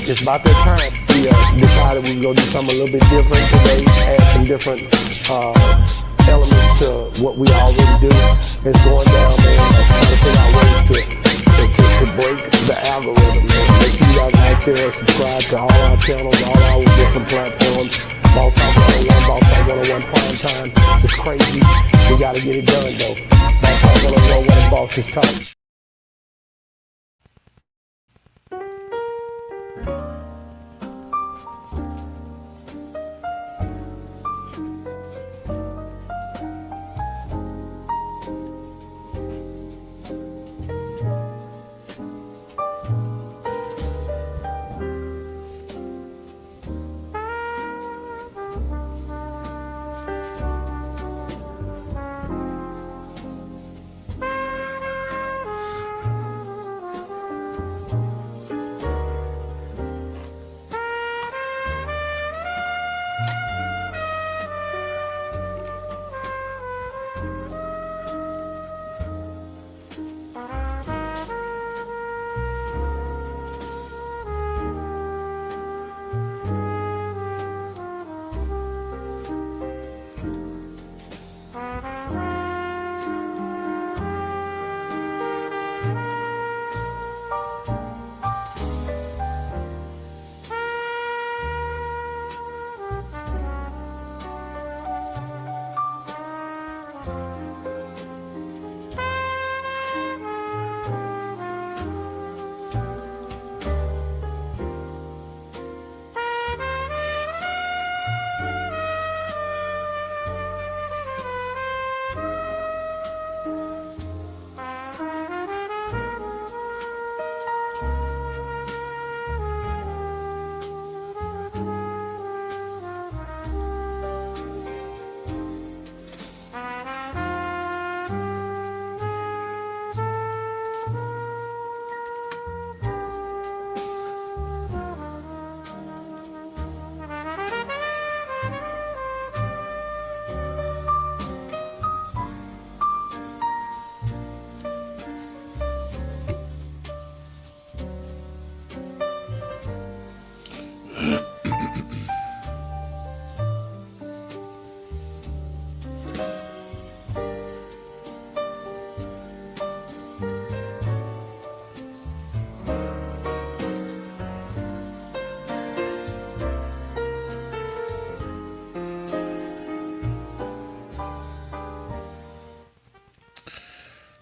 it's about that time. We decided we were going to do something a little bit different today, add some different elements to what we already do. It's going down, man. Trying to figure out ways to break the algorithm, man. Make sure you guys like, share, and subscribe to all our channels, all our different platforms. Boss Talk 101, Boss Talk 101 Prime Time. It's crazy. We got to get it done, though. Boss Talk 101, what the boss is talking.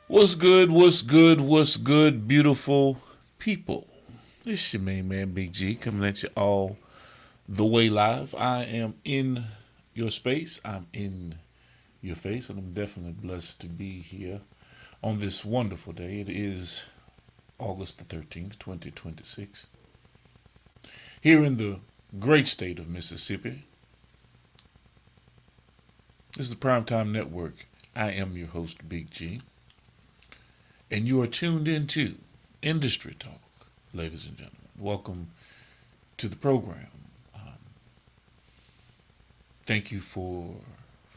What's good, what's good, what's good, beautiful people? It's your main man, Big G, coming at you all the way live. I am in your space, I'm in your face, and I'm definitely blessed to be here on this wonderful day. It is August the 13th, 2026. Here in the great state of Mississippi. This is the Primetime Network. I am your host, Big G. And you are tuned into Industry Talk, ladies and gentlemen. Welcome to the program. Thank you for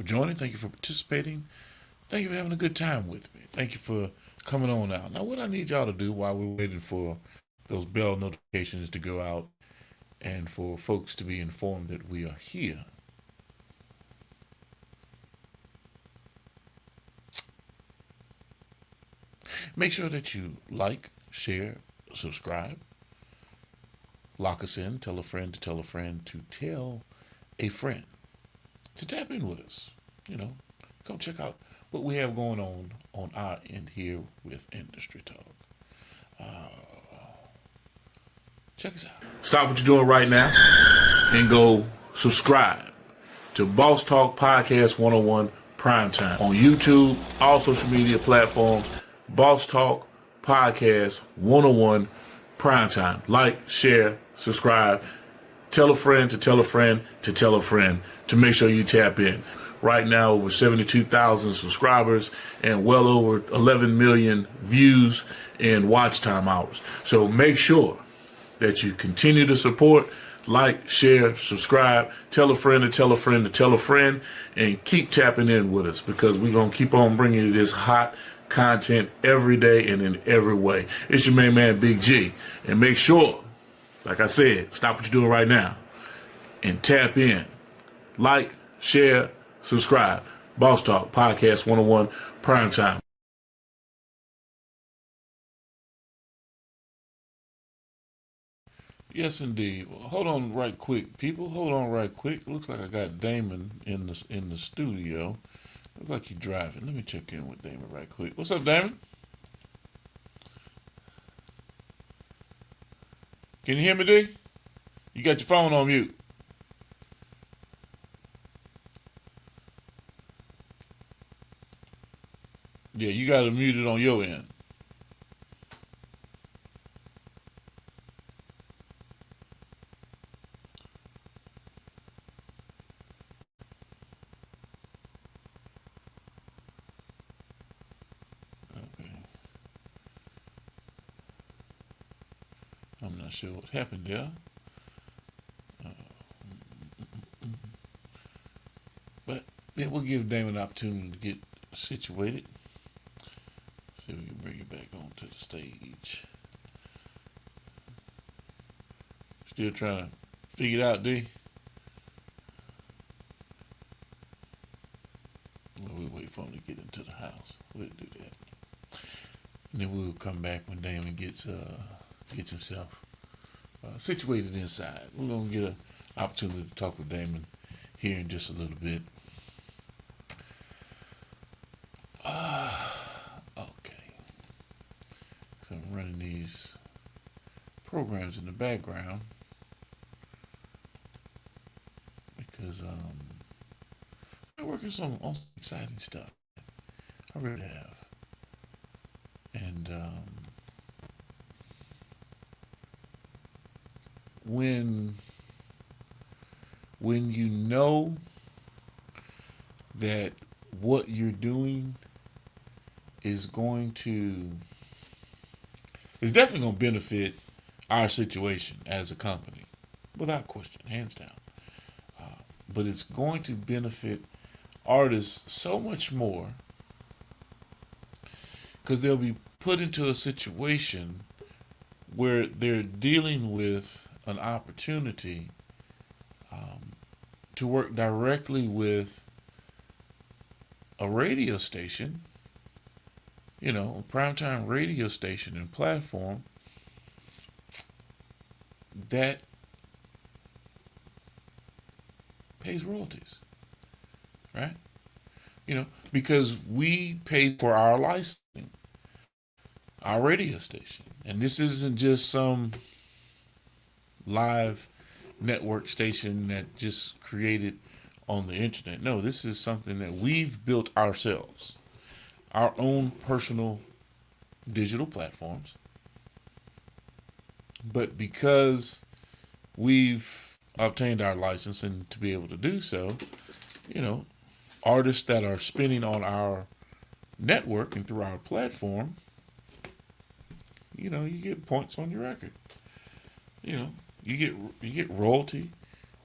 joining. Thank you for participating. Thank you for having a good time with me. Thank you for coming on out. Now, what I need y'all to do while we're waiting for those bell notifications to go out and for folks to be informed that we are here, make sure that you like, share, subscribe, lock us in, tell a friend to tell a friend to tell a friend to tap in with us. You know, come check out what we have going on our end here with Industry Talk. Check us out. Stop what you're doing right now and go subscribe to Boss Talk Podcast 101 Primetime on YouTube, all social media platforms. Boss Talk Podcast 101 Primetime. Like, share, subscribe. Tell a friend to tell a friend to tell a friend to make sure you tap in. Right now, over 72,000 subscribers and well over 11 million views and watch time hours. So make sure that you continue to support, like, share, subscribe, tell a friend to tell a friend to tell a friend, and keep tapping in with us because we're going to keep on bringing you this hot content every day and in every way. It's your main man, Big G. And make sure Like I said, stop what you're doing right now and tap in. Like, share, subscribe. Boss Talk Podcast 101 Primetime. Yes, indeed. Well, hold on right quick, people. Hold on right quick. Looks like I got Damon in the studio. Looks like he's driving. Let me check in with Damon right quick. What's up, Damon? Can you hear me, D? You got your phone on mute. Yeah, you got to mute it on your end. Okay. I'm not sure what happened there. But yeah, we'll give Damon an opportunity to get situated. See if we can bring it back onto the stage. Still trying to figure it out, D? We'll wait for him to get into the house. We'll do that. And then we'll come back when Damon gets himself situated inside. We're going to get an opportunity to talk with Damon here in just a little bit. Okay. So I'm running these programs in the background because I'm working on some exciting stuff. I really have. And when you know that what you're doing is definitely going to benefit our situation as a company, without question, hands down. But it's going to benefit artists so much more because they'll be put into a situation where they're dealing with an opportunity to work directly with a radio station, a primetime radio station and platform that pays royalties, right? Because we pay for our licensing, our radio station. And this isn't just some live network station that just created on the internet. No, this is something that we've built ourselves, our own personal digital platforms. But because we've obtained our license and to be able to do so, artists that are spinning on our network and through our platform, you get points on your record. You get royalty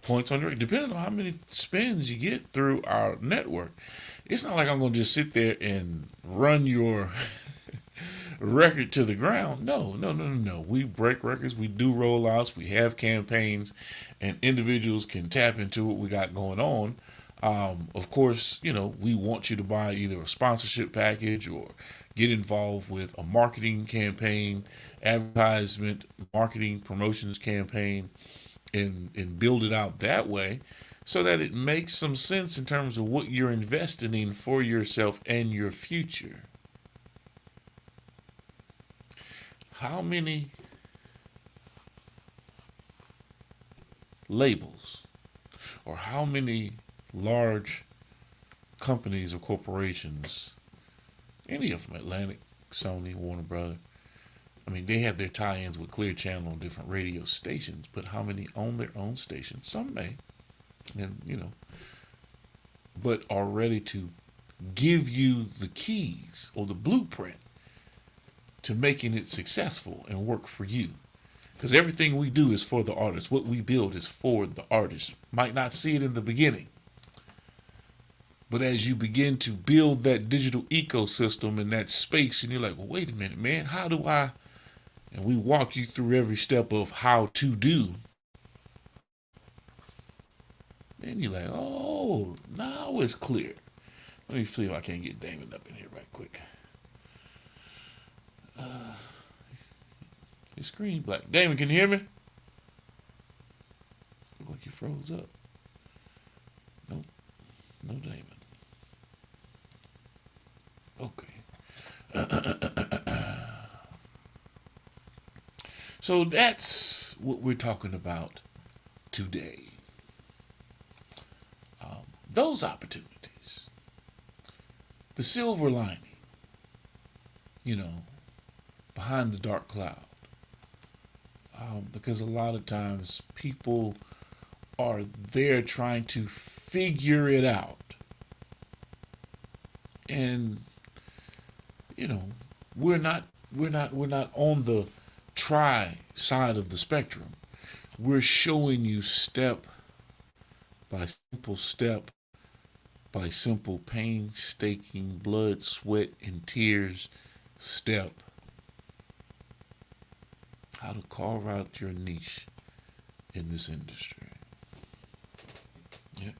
points on your record, depending on how many spins you get through our network. It's not like I'm going to just sit there and run your record to the ground. No. We break records. We do rollouts. We have campaigns, and individuals can tap into what we got going on. Of course, we want you to buy either a sponsorship package or get involved with a marketing campaign, advertisement, marketing, promotions campaign, and build it out that way so that it makes some sense in terms of what you're investing in for yourself and your future. How many labels or how many large companies or corporations, any of them, Atlantic, Sony, Warner Brothers, they have their tie-ins with Clear Channel on different radio stations, but how many own their own stations? Some may, and but are ready to give you the keys or the blueprint to making it successful and work for you. Because everything we do is for the artist. What we build is for the artist. Might not see it in the beginning, but as you begin to build that digital ecosystem in that space, and you're like, well, wait a minute, man, how do I and we walk you through every step of how to do, then you're like, oh, now it's clear. Let me see if I can't get Damon up in here right quick. His screen black. Damon, can you hear me? Look like you froze up. Nope. No Damon. Okay. So that's what we're talking about today. Those opportunities. The silver lining. Behind the dark cloud. Because a lot of times people are there trying to figure it out. And we're not on the try side of the spectrum. We're showing you step by simple painstaking blood, sweat, and tears step how to carve out your niche in this industry. Yep.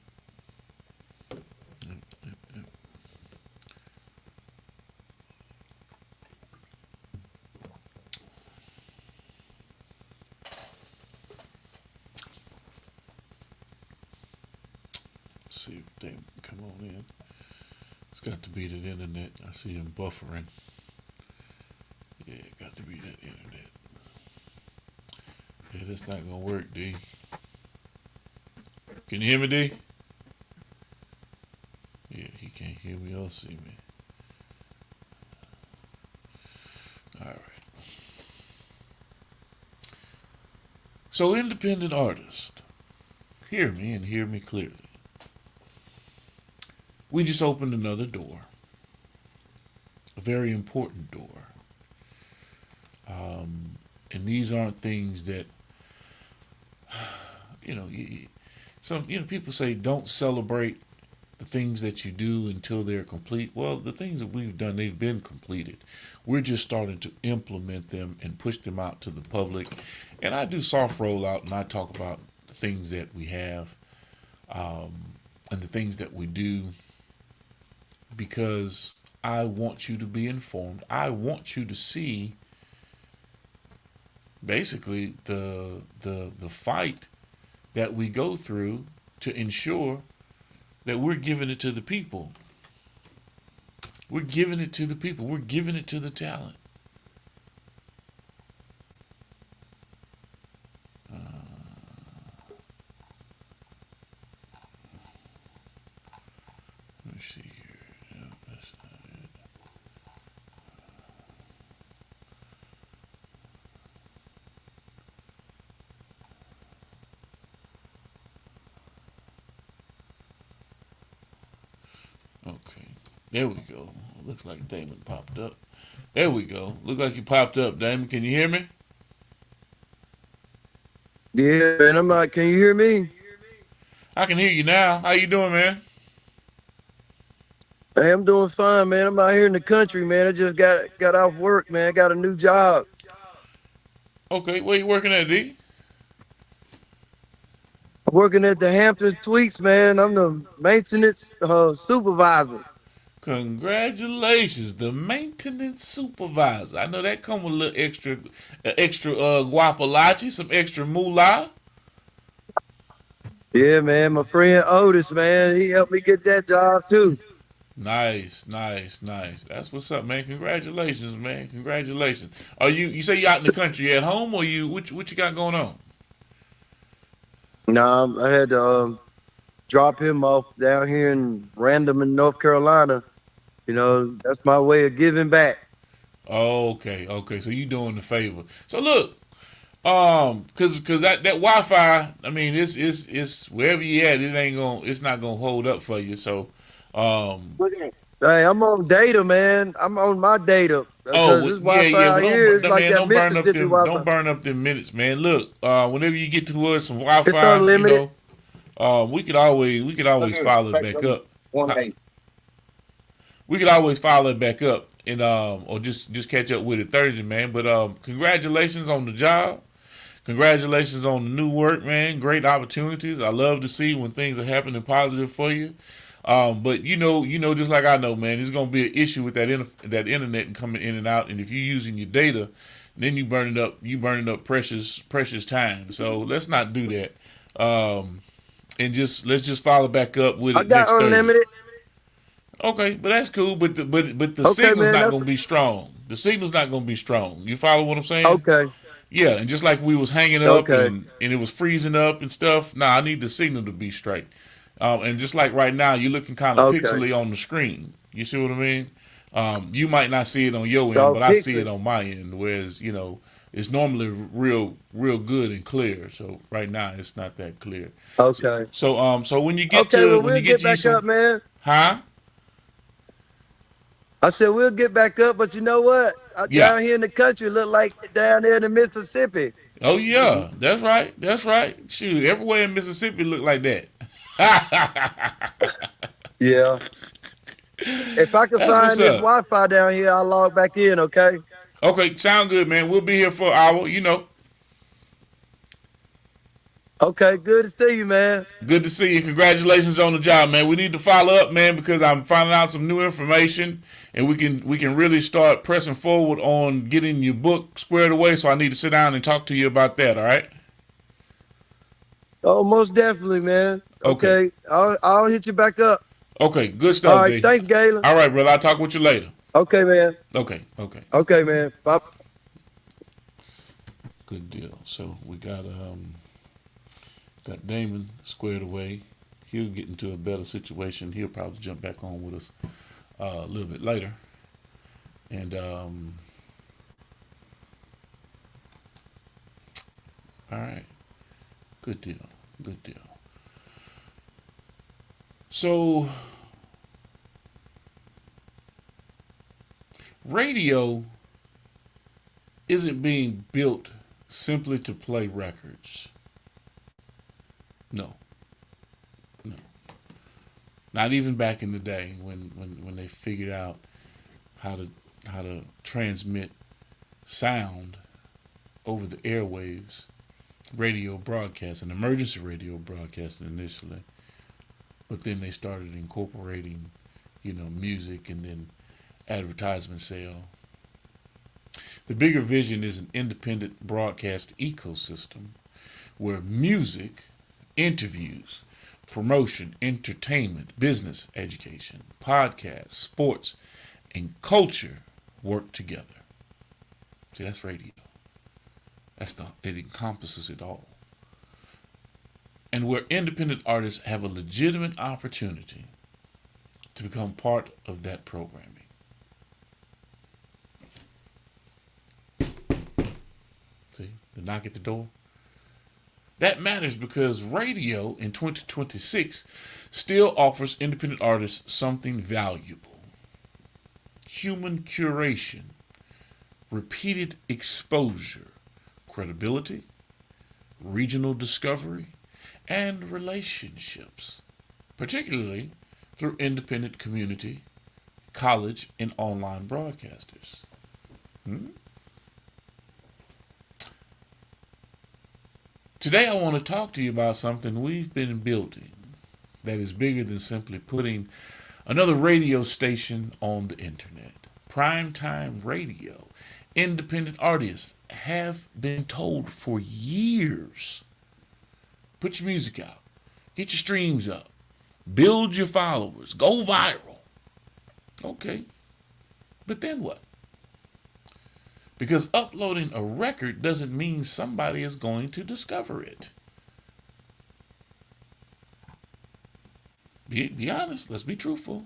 See if they come on in. It's got to be the internet. I see them buffering. Yeah, it got to be that internet. Yeah, that's not gonna work, D. Can you hear me, D? Yeah, he can't hear me or see me. Alright. So, independent artists, hear me and hear me clearly. We just opened another door. A very important door. And these aren't things that, people say don't celebrate the things that you do until they're complete. Well, the things that we've done, they've been completed. We're just starting to implement them and push them out to the public. And I do soft rollout, and I talk about the things that we have and the things that we do, because I want you to be informed. I want you to see basically the fight that we go through to ensure that we're giving it to the people. We're giving it to the people. We're giving it to the talent. Let me see here. No, that's not it. Okay, there we go. Looks like Damon popped up. There we go. Look like you popped up, Damon. Can you hear me? Yeah, man. I'm not. Can you hear me? I can hear you now. How you doing, man? Hey, I'm doing fine, man. I'm out here in the country, man. I just got off work, man. Got a new job. Okay, where you working at, D? I'm working at the Hampton Suites, man. I'm the maintenance supervisor. Congratulations, the maintenance supervisor. I know that come with a little extra guapalachi, some extra moolah. Yeah, man. My friend Otis, man, he helped me get that job too. Nice. That's what's up, man. Congratulations, man. Congratulations. Are you say you out in the country at home, or what you got going on? Nah, I had to drop him off down here in Random in North Carolina. That's my way of giving back. Okay. So you doing the favor. So look, cause that Wi-Fi, I mean, it's wherever you at, it's not gonna hold up for you. So, Hey, I'm on data, man. I'm on my data. This Wi-Fi but here is like that Mississippi Wi-Fi. Don't burn up them minutes, man. Look, whenever you get to us some Wi-Fi, It's unlimited. we could always follow it back up. We could always follow it back up and or just catch up with it Thursday, man. But congratulations on the job. Congratulations on the new work, man. Great opportunities. I love to see when things are happening positive for you. But just like I know, man, there's gonna be an issue with that internet and coming in and out. And if you're using your data, then you burning up precious time. So let's not do that. And let's just follow back up with I it got next Thursday. unlimited. Okay, but that's cool. But the Okay, signal's man. not gonna be strong. The signal's not gonna be strong. You follow what I'm saying? Okay. Yeah, and just like we was hanging up Okay. and it was freezing up and stuff. Nah, I need the signal to be straight. And just like right now, you're looking kind of Okay. pixely on the screen. You see what I mean? You might not see it on your end, So but I see pixel. it on my end. Whereas it's normally real good and clear. So right now, it's not that clear. Okay. So when you get Okay. to Well, when we'll you get get to you back some, up, man. huh? I said we'll get back up, but you know what? Yeah. Down here in the country, look like down there in the Mississippi. Oh yeah, that's right. That's right. Shoot, everywhere in Mississippi look like that. Yeah. If I can That's find what's this up. Wi-Fi down here, I'll log back in. Okay. Okay, sound good, man. We'll be here for an hour. Okay. Good to see you, man. Good to see you. Congratulations on the job, man. We need to follow up, man, because I'm finding out some new information, and we can really start pressing forward on getting your book squared away. So I need to sit down and talk to you about that. All right? Oh, most definitely, man. Okay. I'll hit you back up. Okay, good All stuff, right. D. Thanks, Galen. All right, brother. I'll talk with you later. Okay, man. Okay. Okay, man. Bye. Good deal. So we got Damon squared away. He'll get into a better situation. He'll probably jump back on with us a little bit later. And all right. Good deal. So radio isn't being built simply to play records. No. Not even back in the day when they figured out how to transmit sound over the airwaves, radio broadcasting, emergency radio broadcasting initially, but then they started incorporating, music and then advertisement sale. The bigger vision is an independent broadcast ecosystem where music, interviews, promotion, entertainment, business, education, podcasts, sports, and culture work together. See, that's radio. It encompasses it all. And where independent artists have a legitimate opportunity to become part of that programming. See, the knock at the door? That matters because radio in 2026 still offers independent artists something valuable. Human curation, repeated exposure, credibility, regional discovery, and relationships, particularly through independent community, college, and online broadcasters. Today I want to talk to you about something we've been building that is bigger than simply putting another radio station on the internet. Primetime radio. Independent artists have been told for years, put your music out, get your streams up, build your followers, go viral. Okay, but then what? Because uploading a record doesn't mean somebody is going to discover it. Be honest, let's be truthful.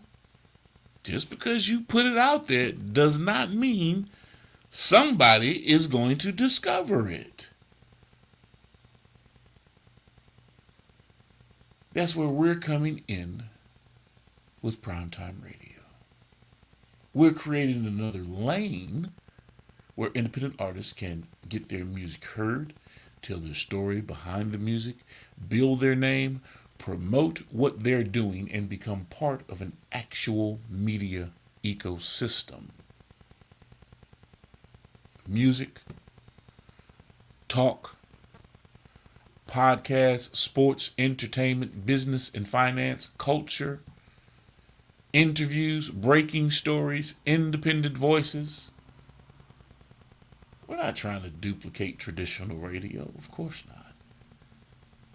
Just because you put it out there does not mean somebody is going to discover it. That's where we're coming in with Primetime Radio. We're creating another lane where independent artists can get their music heard, tell their story behind the music, build their name, promote what they're doing, and become part of an actual media ecosystem. music, talk, podcasts, sports, entertainment, business and finance, culture, interviews, breaking stories, independent voices. We're not trying to duplicate traditional radio, of course not.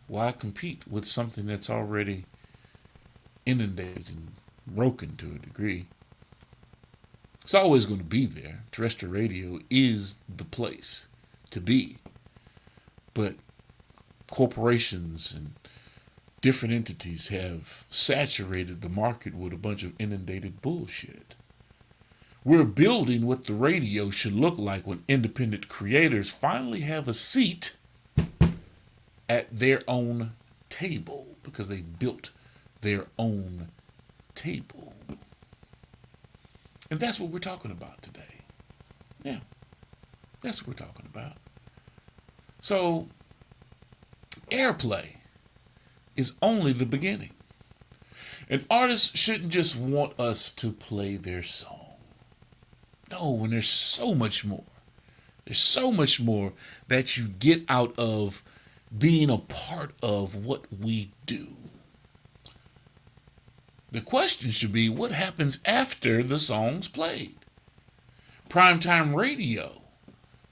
Why compete with something that's already inundated and broken to a degree? It's always going to be there. Terrestrial radio is the place to be. But corporations and different entities have saturated the market with a bunch of inundated bullshit. We're building what the radio should look like when independent creators finally have a seat at their own table, because they've built their own table. And that's what we're talking about today. Yeah, that's what we're talking about. So, airplay is only the beginning. An artist shouldn't just want us to play their song. No, when there's so much more. There's so much more that you get out of being a part of what we do. The question should be, what happens after the song's played? Primetime radio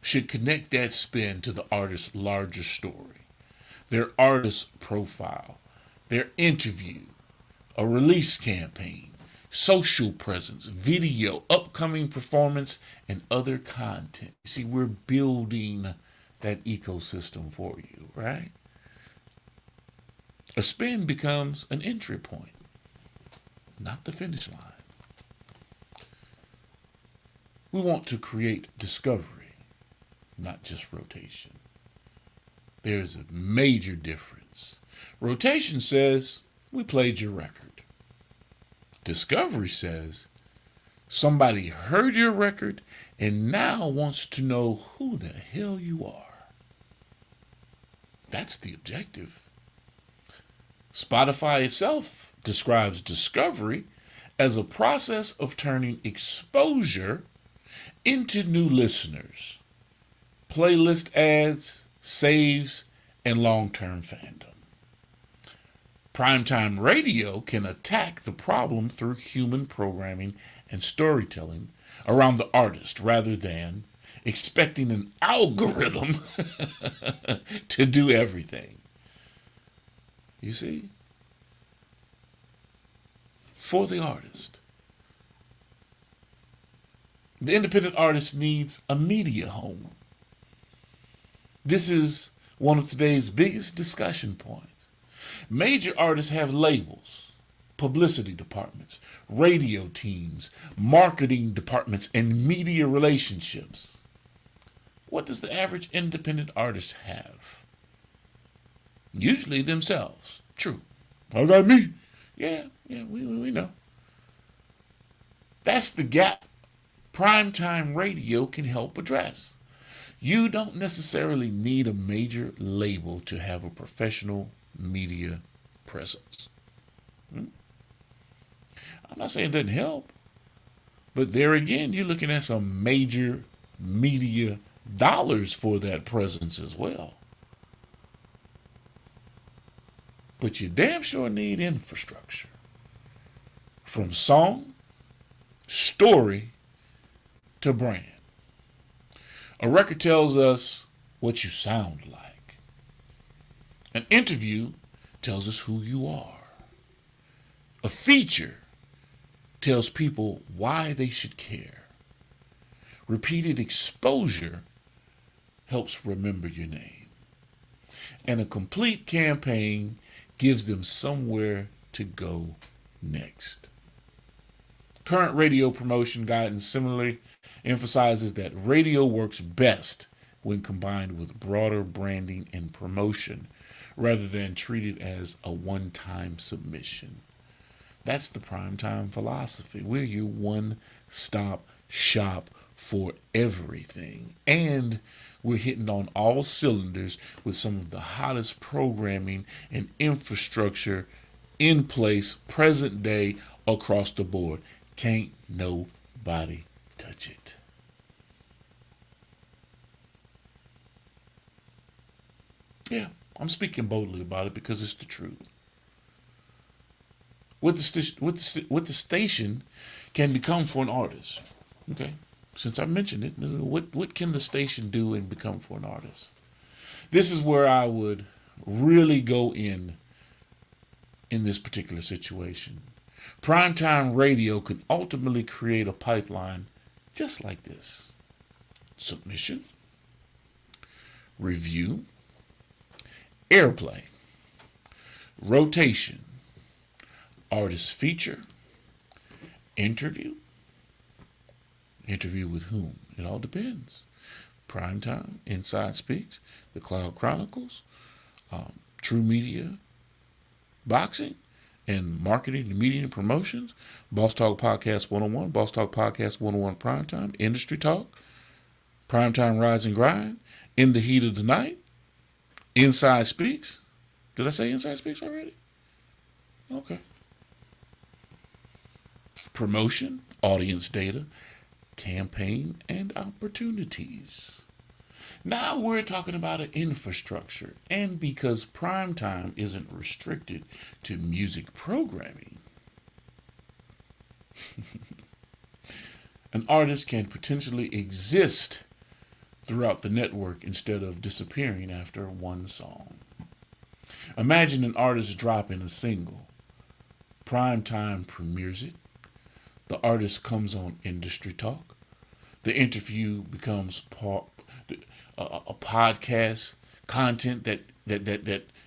should connect that spin to the artist's larger story, their artist profile, their interview, a release campaign, social presence, video, upcoming performance, and other content. You see, we're building that ecosystem for you, right? A spin becomes an entry point, not the finish line. We want to create discovery, not just rotation. There's a major difference. Rotation says, we played your record. Discovery says, somebody heard your record and now wants to know who the hell you are. That's the objective. Spotify itself describes discovery as a process of turning exposure into new listeners, playlist ads, saves, and long-term fandom. Primetime radio can attack the problem through human programming and storytelling around the artist rather than expecting an algorithm to do everything. You see? For the artist. The independent artist needs a media home. This is one of today's biggest discussion points. Major artists have labels, publicity departments, radio teams, marketing departments, and media relationships. What does the average independent artist have? Usually themselves. True. I got me. Yeah, we know. That's the gap primetime radio can help address. You don't necessarily need a major label to have a professional media presence. I'm not saying it doesn't help, but there again, you're looking at some major media dollars for that presence as well. But you damn sure need infrastructure. From song, story, to brand. A record tells us what you sound like. An interview tells us who you are. A feature tells people why they should care. Repeated exposure helps remember your name. And a complete campaign gives them somewhere to go next. Current radio promotion guidance similarly emphasizes that radio works best when combined with broader branding and promotion rather than treated as a one-time submission. That's the primetime philosophy. We're your one-stop shop for everything. And we're hitting on all cylinders with some of the hottest programming and infrastructure in place present day across the board. Can't nobody touch it. Yeah, I'm speaking boldly about it because it's the truth. What the station can become for an artist. Okay, since I mentioned it, what can the station do and become for an artist? This is where I would really go in this particular situation. Primetime radio could ultimately create a pipeline just like this: submission, review, airplay, rotation, artist feature, interview. Interview with whom? It all depends. Primetime, Inside Speaks, The Cloud Chronicles, True Media, Boxing, and Marketing and Media and Promotions, Boss Talk Podcast 101, Boss Talk Podcast 101 Primetime, Industry Talk, Primetime Rise and Grind, In the Heat of the Night, Inside Speaks. Did I say Inside Speaks already? Okay. Promotion, audience data, campaign, and opportunities. Now we're talking about an infrastructure, and because primetime isn't restricted to music programming, an artist can potentially exist throughout the network instead of disappearing after one song. Imagine an artist dropping a single. Primetime premieres it. The artist comes on Industry Talk. The interview becomes a podcast content that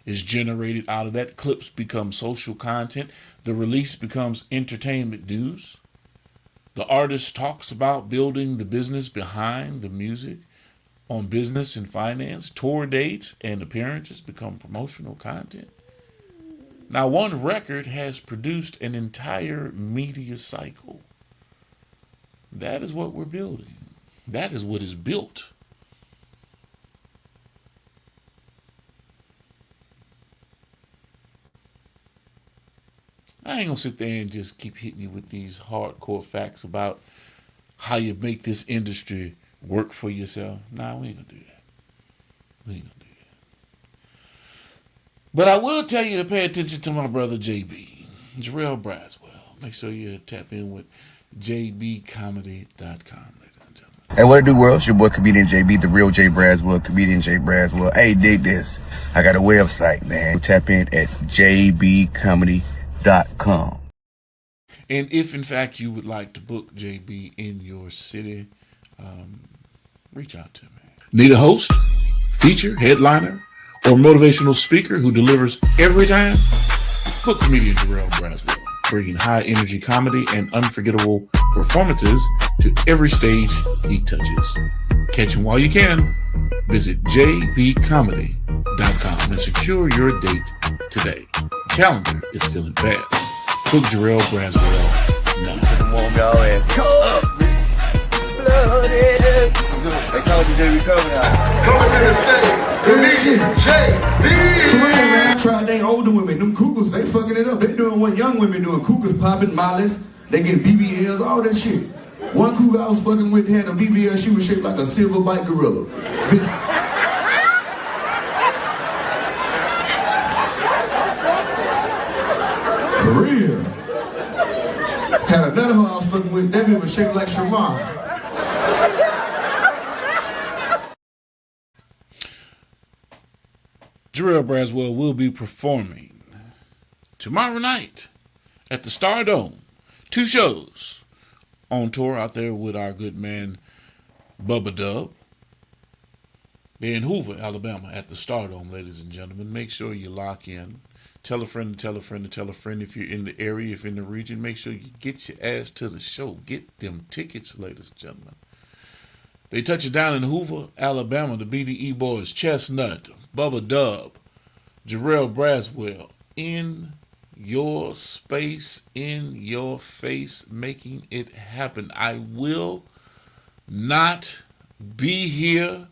is generated out of that. Clips become social content. The release becomes entertainment news. The artist talks about building the business behind the music on business and finance. Tour dates and appearances become promotional content. Now, one record has produced an entire media cycle. That is what we're building. That is what is built. I ain't gonna sit there and just keep hitting you with these hardcore facts about how you make this industry work for yourself. Nah, we ain't gonna do that. We ain't gonna do that. But I will tell you to pay attention to my brother JB, Jarrell Braswell. Make sure you tap in with jbcomedy.com, ladies and gentlemen. Hey, what it do, world? It's your boy, Comedian JB, the real J Braswell, Comedian J Braswell. Hey, dig this. I got a website, man. Tap in at jbcomedy.com. And if, in fact, you would like to book JB in your city, reach out to me. Need a host, feature, headliner, or motivational speaker who delivers every time? Book comedian Jarrell Braswell, bringing high-energy comedy and unforgettable performances to every stage he touches. Catch him while you can. Visit jbcomedy.com and secure your date today. Calendar is filling fast. Book Jarrell Braswell now. Come on, y'all, and come up, blooded. They call you JB Comedy out. Coming to the stage, Comedian JB. Man, I tried they older women, them cougars, they fucking it up. They doing what young women doing, cougars popping, mollies, they get BBLs, all that shit. One cougar I was fucking with had a BBL, she was shaped like a silverback gorilla. For real. Had another one I was fucking with, that bitch was shaped like Shamar. Jarrell Braswell will be performing tomorrow night at the Stardome. 2 shows on tour out there with our good man Bubba Dub. They're in Hoover, Alabama at the Stardome, ladies and gentlemen. Make sure you lock in. Tell a friend to tell a friend to tell a friend. If you're in the area, if you're in the region, make sure you get your ass to the show. Get them tickets, ladies and gentlemen. They touch it down in Hoover, Alabama. The BDE Boys, Chestnut, Bubba Dub, Jarrell Braswell, in your space, in your face, making it happen. I will not be here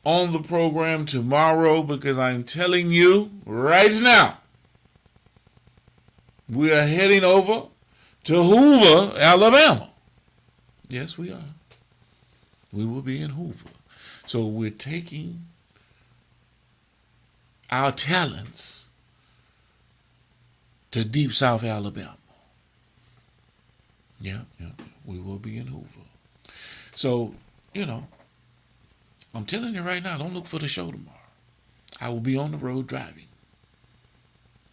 on the program tomorrow because I'm telling you right now, we are heading over to Hoover, Alabama. Yes, we are. We will be in Hoover. So we're taking our talents to Deep South Alabama. Yeah, we will be in Hoover. So, I'm telling you right now, don't look for the show tomorrow. I will be on the road driving,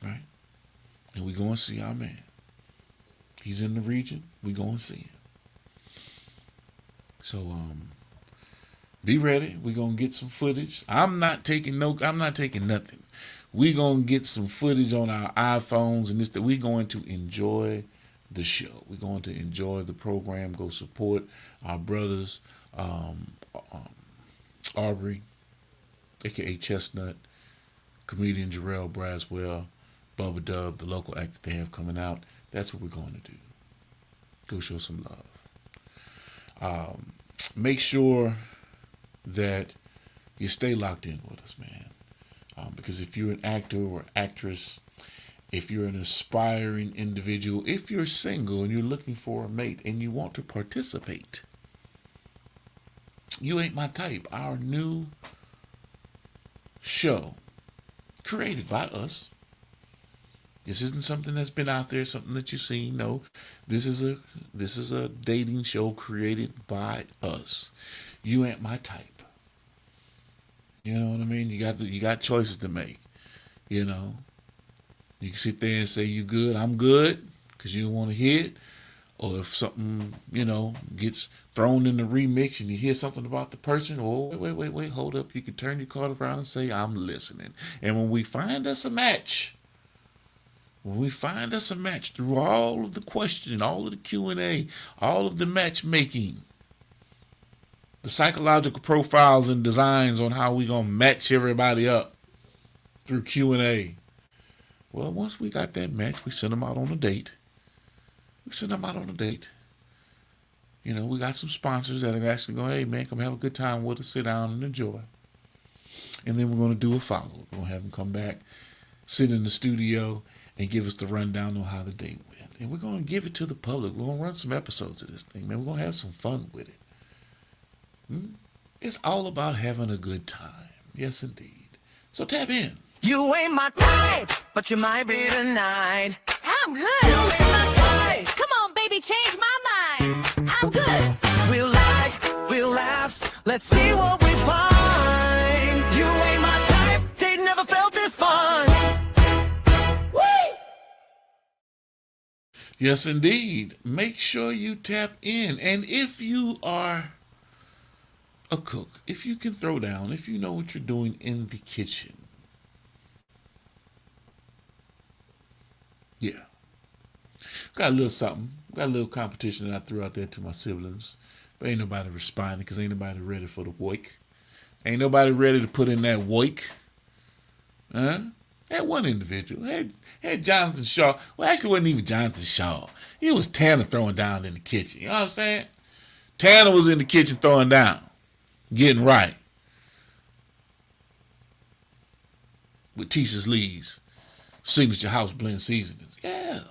right? And we going to see our man. He's in the region. We going to see him. So, be ready. We're going to get some footage. I'm not taking nothing. We're going to get some footage on our iPhones and that we're going to enjoy the show. We're going to enjoy the program. Go support our brothers, Aubrey, aka Chestnut, comedian Jarrell Braswell, Bubba Dub, the local actor they have coming out. That's what we're going to do. Go show some love. Make sure that you stay locked in with us, man. Because if you're an actor or actress, if you're an aspiring individual, if you're single and you're looking for a mate and you want to participate, You Ain't My Type, our new show created by us. This isn't something that's been out there, something that you've seen. No, this is a dating show created by us. You Ain't My Type. You know what I mean? You got choices to make. You can sit there and say you good, I'm good, because you don't want to hear it. Or if something, gets thrown in the remix and you hear something about the person, wait, hold up. You can turn your card around and say, I'm listening. And when we find us a match through all of the questioning, all of the Q&A, all of the matchmaking, the psychological profiles and designs on how we going to match everybody up through Q&A. Well, once we got that match, we send them out on a date. We got some sponsors that are actually going, hey, man, come have a good time with us, sit down and enjoy. And then we're going to do a follow-up. We're going to have them come back, sit in the studio, and give us the rundown on how the date went. And we're going to give it to the public. We're going to run some episodes of this thing, man. We're going to have some fun with it. It's all about having a good time. Yes, indeed. So tap in. You ain't my type, but you might be tonight. I'm good. You ain't my type. Come on, baby, change my mind. I'm good. We'll laughs. Let's see what we find. You ain't my type. They never felt this fun. Woo! Yes, indeed. Make sure you tap in. And if you are a cook, if you can throw down, if you know what you're doing in the kitchen, yeah. Got a little something. Got a little competition that I threw out there to my siblings. But ain't nobody responding because ain't nobody ready for the work. Ain't nobody ready to put in that work. Had one individual. Had Jonathan Shaw. Well, actually, it wasn't even Jonathan Shaw. It was Tanner throwing down in the kitchen. You know what I'm saying? Tanner was in the kitchen throwing down. Getting right. With Tisha's Lee's signature house blend seasonings. Yeah.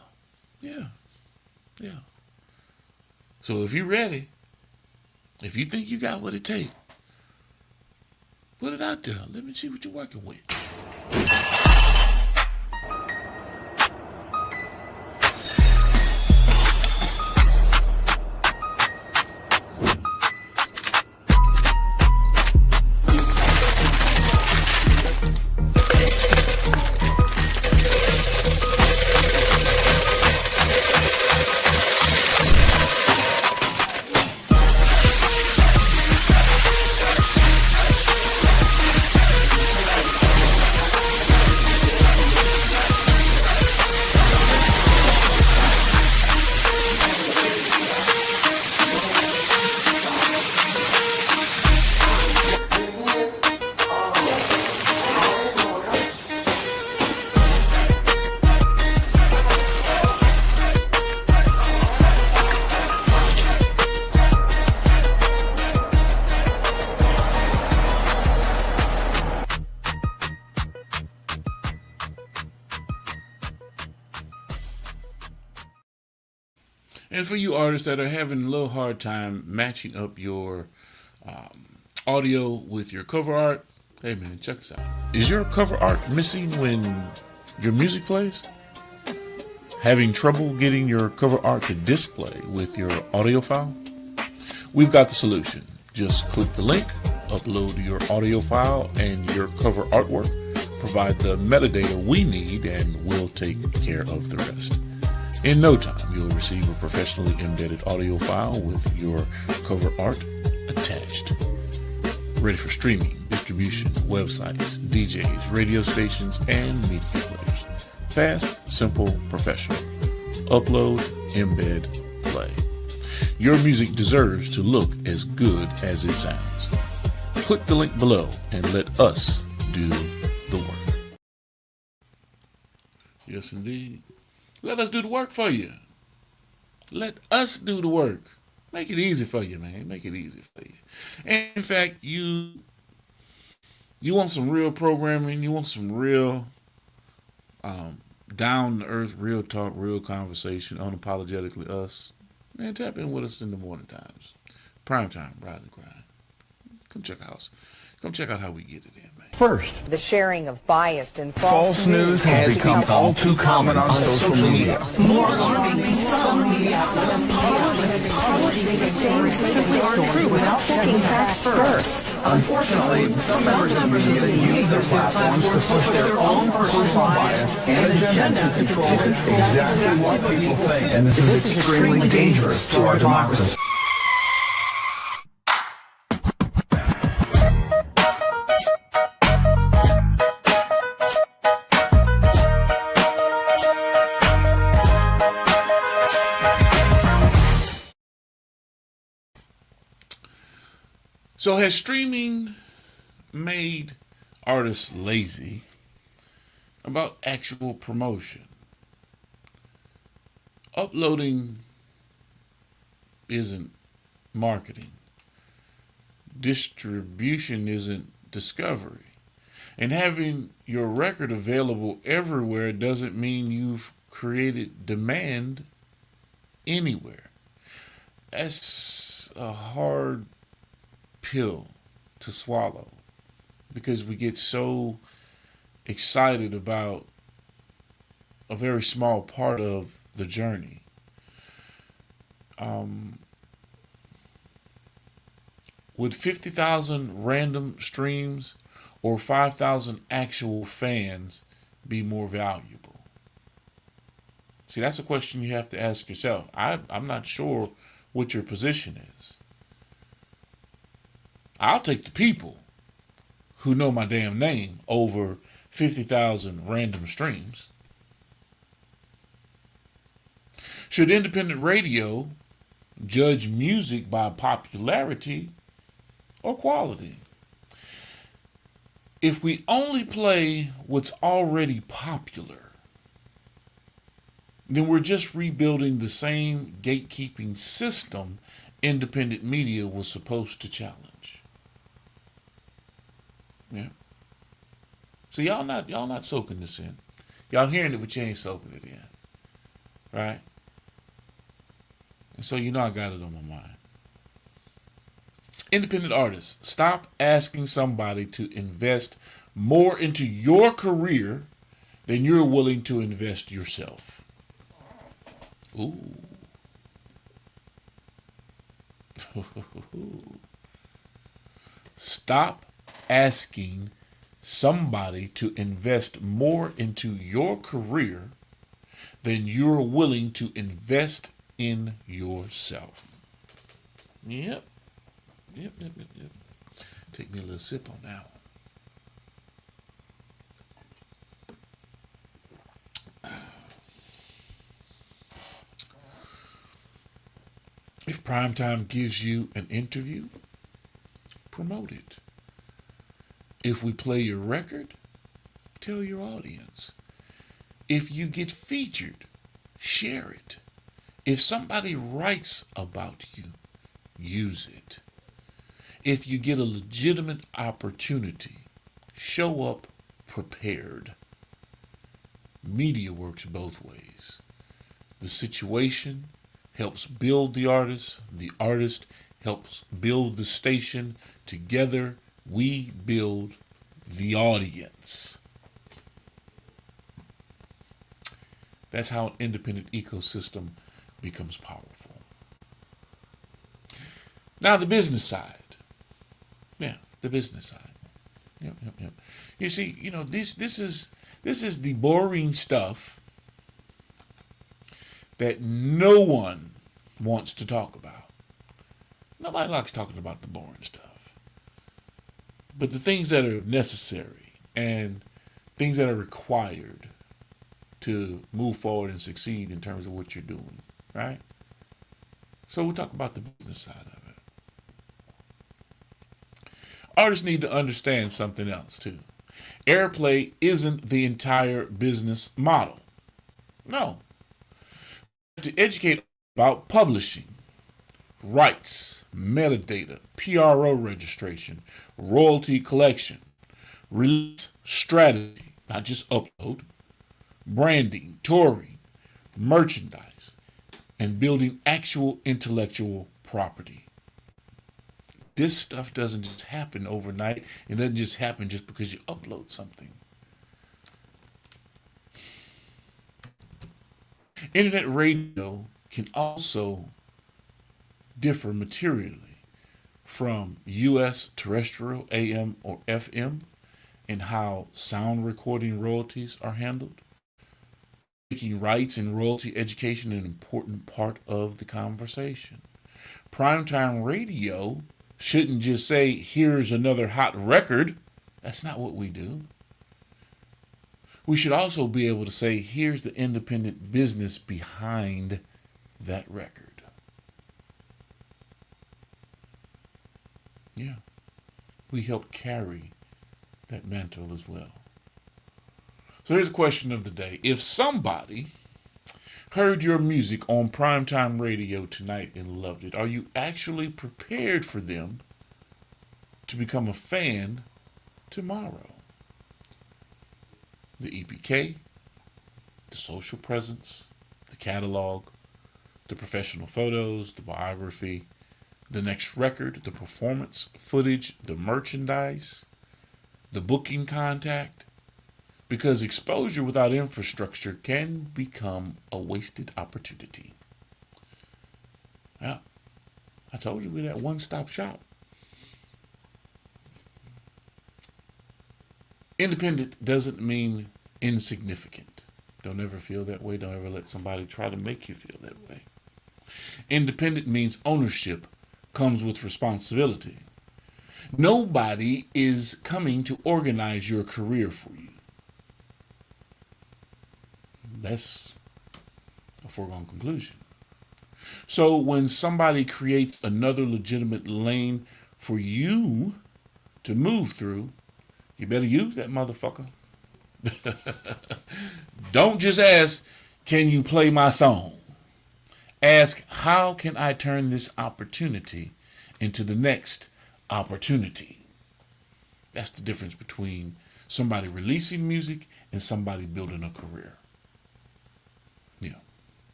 So if you're ready, if you think you got what it takes, put it out there. Let me see what you're working with. And for you artists that are having a little hard time matching up your audio with your cover art, Hey man, check this out. Is your cover art missing when your music plays? Having trouble getting your cover art to display with your audio file? We've got the solution. Just click the link, upload your audio file and your cover artwork, provide the metadata we need, and we'll take care of the rest. In no time, you'll receive a professionally embedded audio file with your cover art attached. Ready for streaming, distribution, websites, DJs, radio stations, and media players. Fast, simple, professional. Upload, embed, play. Your music deserves to look as good as it sounds. Click the link below and let us do the work. Yes, indeed. Let us do the work for you. Let us do the work. Make it easy for you, man. Make it easy for you. And in fact, you want some real programming. You want some real down-to-earth, real talk, real conversation, unapologetically us. Man, tap in with us in the morning times. Prime time, rise and grind. Come check out how we get it in, man. First, The sharing of biased and false news has become all too common on social media. more alarming, some media simply aren't true without checking facts first. Unfortunately, some members of the media use their platforms to push their own personal bias and agenda to control exactly what people think. And this is extremely dangerous to our democracy. So has streaming made artists lazy about actual promotion? Uploading isn't marketing. Distribution isn't discovery. And having your record available everywhere doesn't mean you've created demand anywhere. That's a hard pill to swallow because we get so excited about a very small part of the journey. Would 50,000 random streams or 5,000 actual fans be more valuable? See, that's a question you have to ask yourself. I'm not sure what your position is. I'll take the people who know my damn name over 50,000 random streams. Should independent radio judge music by popularity or quality? If we only play what's already popular, then we're just rebuilding the same gatekeeping system independent media was supposed to challenge. Yeah. So y'all not soaking this in. Y'all hearing it, but you ain't soaking it in. Right? And so you know I got it on my mind. Independent artists, stop asking somebody to invest more into your career than you're willing to invest yourself. Ooh. Stop asking somebody to invest more into your career than you're willing to invest in yourself. Yep. Take me a little sip on that one. If Primetime gives you an interview, promote it. If we play your record, tell your audience. If you get featured, share it. If somebody writes about you, use it. If you get a legitimate opportunity, show up prepared. Media works both ways. The situation helps build the artist helps build the station. Together, we build the audience. That's how an independent ecosystem becomes powerful. Now the business side. Yeah, the business side. Yep. You see, this is the boring stuff that no one wants to talk about. Nobody likes talking about the boring stuff. But the things that are necessary and things that are required to move forward and succeed in terms of what you're doing, right? So we'll talk about the business side of it. Artists need to understand something else too. Airplay isn't the entire business model. No. To educate about publishing, rights, metadata, PRO registration, royalty collection, release strategy, not just upload, branding, touring, merchandise, and building actual intellectual property. This stuff doesn't just happen overnight. It doesn't just happen just because you upload something. Internet radio can also differ materially from U.S. terrestrial AM or FM in how sound recording royalties are handled, making rights and royalty education an important part of the conversation. Primetime radio shouldn't just say, here's another hot record. That's not what we do. We should also be able to say, here's the independent business behind that record. Yeah. We help carry that mantle as well. So here's a question of the day. If somebody heard your music on primetime radio tonight and loved it, are you actually prepared for them to become a fan tomorrow? The EPK, the social presence, the catalog, the professional photos, the biography, the next record, the performance footage, the merchandise, the booking contact. Because exposure without infrastructure can become a wasted opportunity. Yeah, I told you we're that one-stop shop. Independent doesn't mean insignificant. Don't ever feel that way. Don't ever let somebody try to make you feel that way. Independent means ownership comes with responsibility. Nobody is coming to organize your career for you. That's a foregone conclusion. So when somebody creates another legitimate lane for you to move through, you better use that motherfucker. Don't just ask, can you play my song? Ask, how can I turn this opportunity into the next opportunity? That's the difference between somebody releasing music and somebody building a career. Yeah.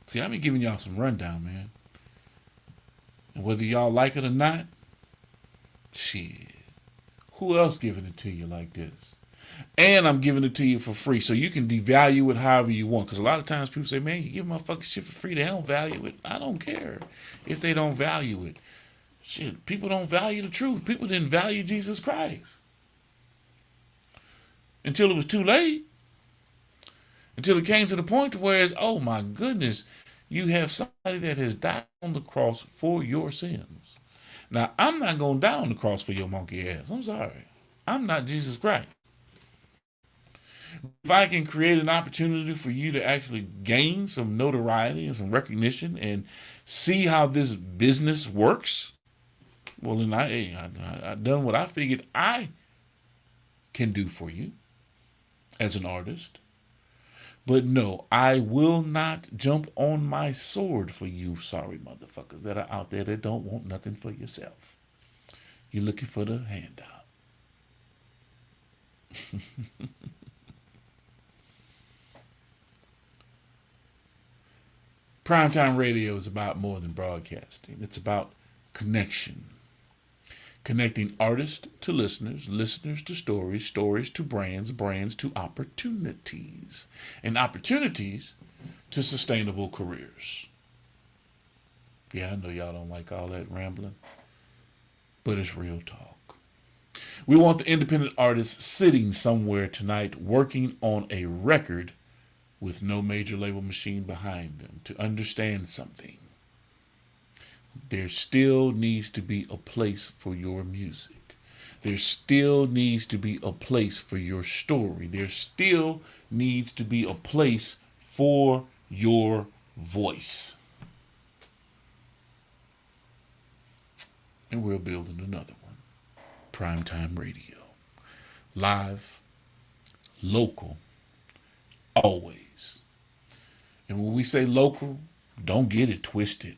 See, I've been giving y'all some rundown, man. And whether y'all like it or not, shit. Who else giving it to you like this? And I'm giving it to you for free, so you can devalue it however you want. Because a lot of times people say, man, you give motherfucking shit for free, they don't value it. I don't care if they don't value it. Shit, people don't value the truth. People didn't value Jesus Christ. Until it was too late. Until it came to the point where it's, oh my goodness, you have somebody that has died on the cross for your sins. Now, I'm not going to die on the cross for your monkey ass. I'm sorry. I'm not Jesus Christ. If I can create an opportunity for you to actually gain some notoriety and some recognition and see how this business works, well, then I've done what I figured I can do for you as an artist. But no, I will not jump on my sword for you sorry motherfuckers that are out there that don't want nothing for yourself. You're looking for the handout. Primetime radio is about more than broadcasting. It's about connection. connecting artists to listeners, listeners to stories, stories to brands, brands to opportunities, and opportunities to sustainable careers. Yeah, I know y'all don't like all that rambling, but it's real talk. We want the independent artists sitting somewhere tonight working on a record with no major label machine behind them to understand something. There still needs to be a place for your music. There still needs to be a place for your story. There still needs to be a place for your voice. And we're building another one. Primetime Radio. Live, local, always. And when we say local, don't get it twisted.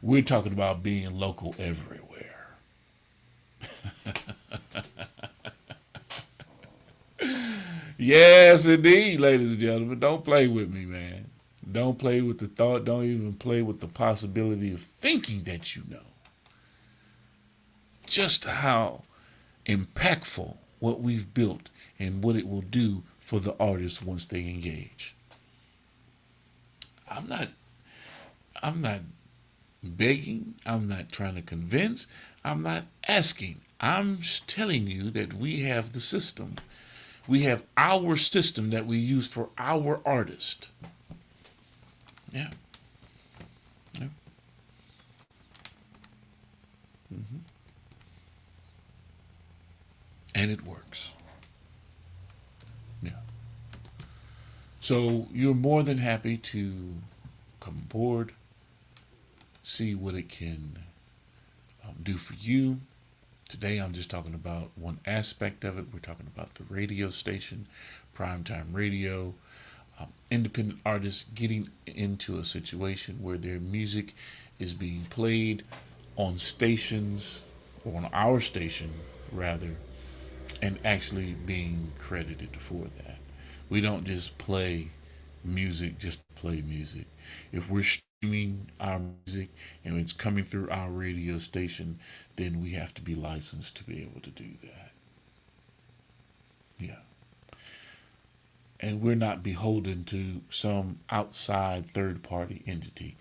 We're talking about being local everywhere. Yes, indeed, ladies and gentlemen. Don't play with me, man. Don't play with the thought. Don't even play with the possibility of thinking that you know just how impactful what we've built and what it will do for the artists once they engage. I'm not begging. I'm not trying to convince. I'm not asking. I'm just telling you that we have the system. We have our system that we use for our artist. Yeah. Yeah. Mm-hmm. And it works. Yeah. So you're more than happy to come aboard, see what it can do for you. Today I'm just talking about one aspect of it. We're talking about the radio station, Primetime Radio, independent artists getting into a situation where their music is being played on stations, or on our station rather, and actually being credited for that. We don't just play music just to play music. If we're streaming our music and it's coming through our radio station, then we have to be licensed to be able to do that. Yeah. And we're not beholden to some outside third-party entity.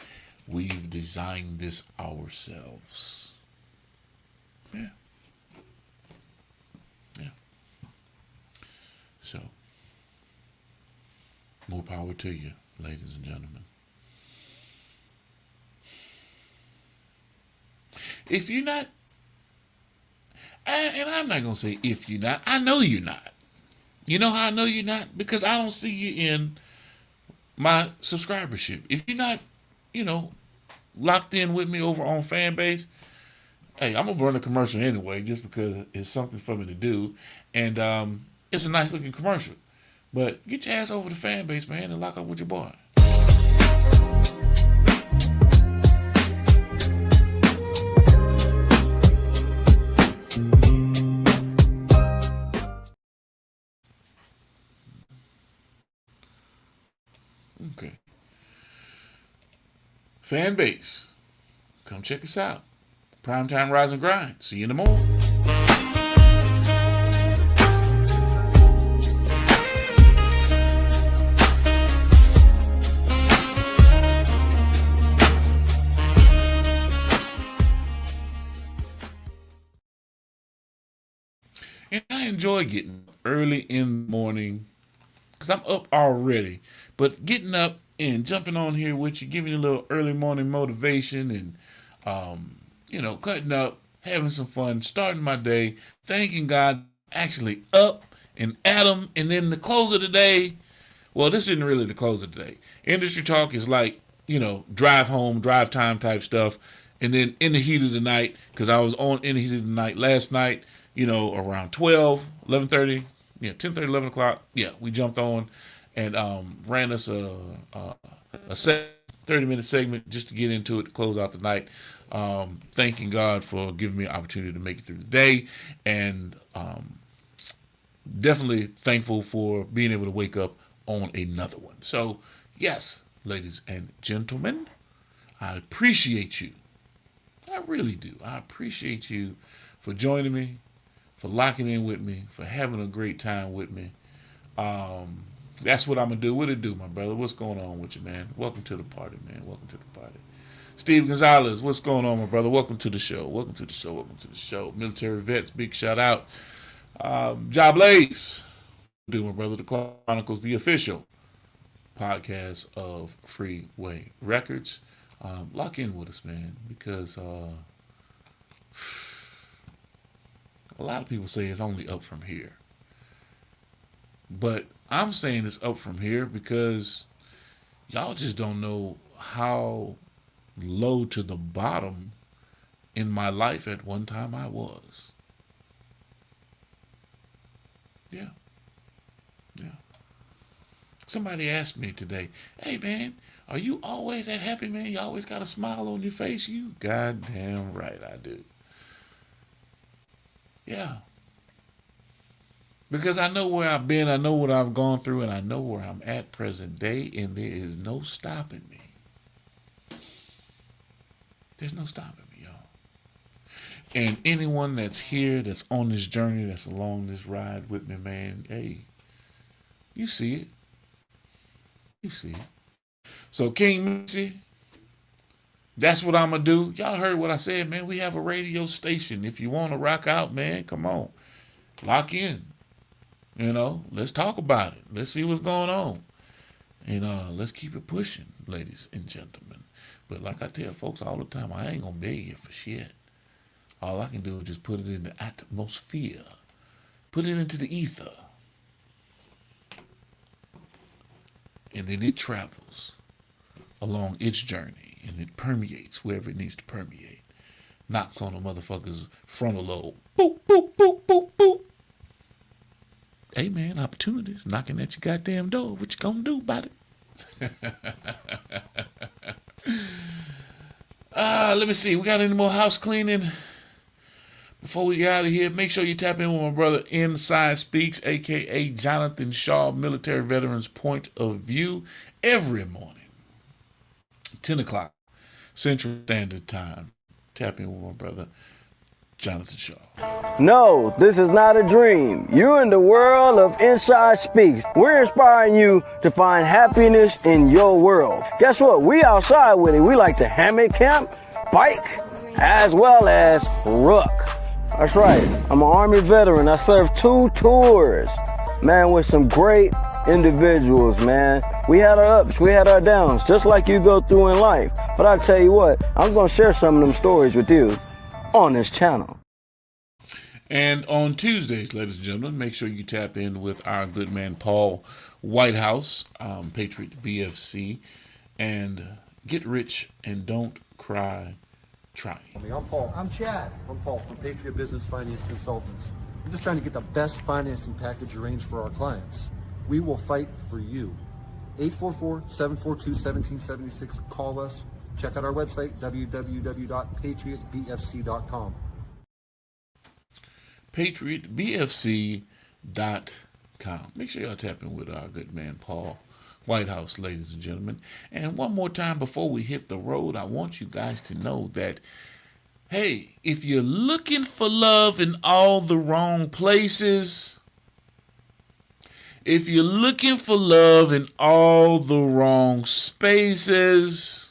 We've designed this ourselves. Yeah. Yeah. So, more power to you, ladies and gentlemen. If you're not, and I'm not going to say if you're not, I know you're not. You know how I know you're not? Because I don't see you in my subscribership. If you're not, locked in with me over on Fanbase, hey, I'm going to run a commercial anyway just because it's something for me to do. And it's a nice looking commercial. But get your ass over to Fanbase, man, and lock up with your boy. Okay. Fanbase. Come check us out. Primetime Rise and Grind. See you in the morning. And I enjoy getting up early in the morning because I'm up already. But getting up and jumping on here with you, giving you a little early morning motivation and, cutting up, having some fun, starting my day, thanking God, actually up and at 'em. And then the close of the day, well, this isn't really the close of the day. Industry talk is like, drive home, drive time type stuff. And then in the heat of the night, because I was on in the heat of the night last night, around 12, 11:30, 10:30, 11 o'clock. Yeah, we jumped on and ran us a 30-minute segment just to get into it, to close out the night. Thanking God for giving me an opportunity to make it through the day. And definitely thankful for being able to wake up on another one. So, yes, ladies and gentlemen, I appreciate you I really do. I appreciate you for joining me, for locking in with me, for having a great time with me. That's what I'm going to do. What it do, my brother? What's going on with you, man? Welcome to the party, man. Welcome to the party. Steve Gonzalez, what's going on, my brother? Welcome to the show. Welcome to the show. Welcome to the show. Military vets, big shout out. Job Blaze, do my brother. The Chronicles, the official podcast of Freeway Records. Lock in with us, man, because a lot of people say it's only up from here. But I'm saying it's up from here because y'all just don't know how low to the bottom in my life at one time I was. Yeah. Somebody asked me today, hey man, are you always that happy, man? You always got a smile on your face? You goddamn right I do. Yeah. Because I know where I've been, I know what I've gone through, and I know where I'm at present day, and there is no stopping me. There's no stopping me, y'all. And anyone that's here, that's on this journey, that's along this ride with me, man, hey, you see it. You see it. So King Missy, that's what I'm going to do. Y'all heard what I said, man. We have a radio station. If you want to rock out, man, come on. Lock in. You know, let's talk about it. Let's see what's going on. And let's keep it pushing, ladies and gentlemen. But like I tell folks all the time, I ain't going to beg you for shit. All I can do is just put it in the atmosphere. Put it into the ether. And then it travels along its journey. And it permeates wherever it needs to permeate. Knocks on a motherfucker's frontal lobe. Boop, boop, boop, boop, boop. Hey man, opportunities knocking at your goddamn door. What you gonna do about it? Let me see. We got any more house cleaning? Before we get out of here, make sure you tap in with my brother Inside Speaks, a.k.a. Jonathan Shaw, Military Veterans Point of View, every morning, 10 o'clock, Central Standard Time. Tap in with my brother Jonathan Shaw. No, this is not a dream. You're in the world of Inside Speaks. We're inspiring you to find happiness in your world. Guess what? We outside with it. We like to hammock camp, bike, as well as ruck. That's right. I'm an Army veteran. I served 2 tours, man, with some great individuals, man. We had our ups, we had our downs, just like you go through in life. But I tell you what, I'm going to share some of them stories with you on this channel. And on Tuesdays, ladies and gentlemen, make sure you tap in with our good man Paul Whitehouse, Patriot BFC, and get rich and don't cry trying. I'm Paul. I'm Chad. I'm Paul from Patriot Business Finance Consultants. We're just trying to get the best financing package arranged for our clients. We will fight for you. 844-742-1776. Call us. Check out our website, www.patriotbfc.com. PatriotBFC.com. Make sure y'all tap in with our good man Paul Whitehouse, ladies and gentlemen. And one more time before we hit the road, I want you guys to know that, hey, if you're looking for love in all the wrong places, if you're looking for love in all the wrong spaces,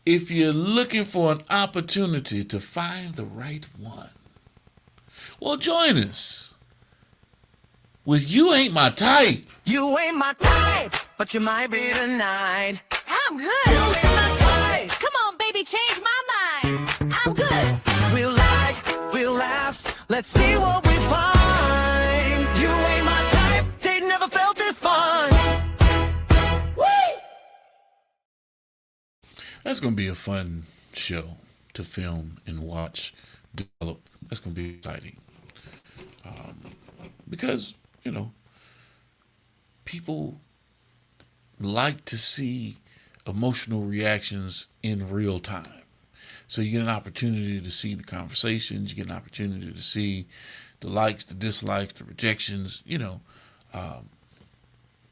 if you're looking for an opportunity to find the right one, well, join us with You Ain't My Type. You ain't my type, but you might be tonight. I'm good. You ain't my type. Come on, baby, change my mind. I'm good. We'll laughs. Let's see what we find. You ain't my type. They never felt this fun. Whee! That's going to be a fun show to film and watch develop. That's going to be exciting. Because, you know, people like to see emotional reactions in real time. So you get an opportunity to see the conversations, you get an opportunity to see the likes, the dislikes, the rejections, you know. Yeah,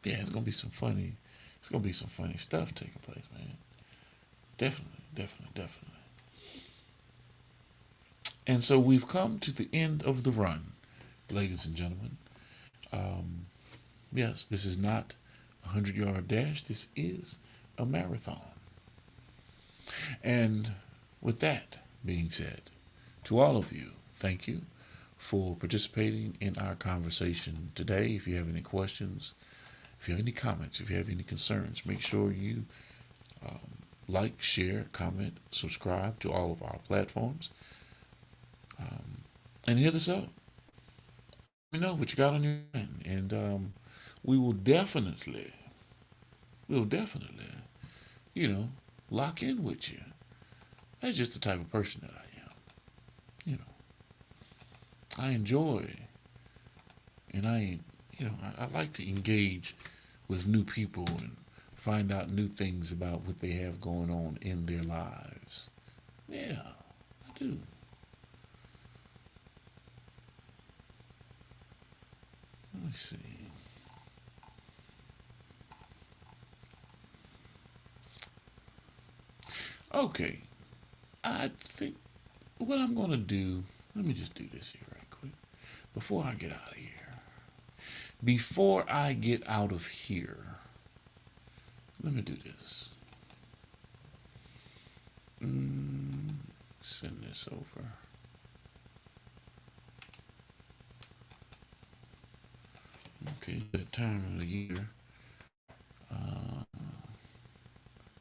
it's going to be some funny stuff taking place, man. Definitely. definitely. And so we've come to the end of the run, ladies and gentlemen. Yes, this is not a 100-yard dash. This is a marathon. And with that being said, to all of you, thank you for participating in our conversation today. If you have any questions, if you have any comments, if you have any concerns, make sure you like, share, comment, subscribe to all of our platforms, and hit us up. Let me know what you got on your mind, and we'll definitely, lock in with you. That's just the type of person that I am. I enjoy, and I like to engage with new people and find out new things about what they have going on in their lives. Yeah, I do. Let me see. Okay, I think what I'm going to do, let me just do this here right quick before I get out of here. Before I get out of here, let me do this. Send this over. Okay, that time of the year,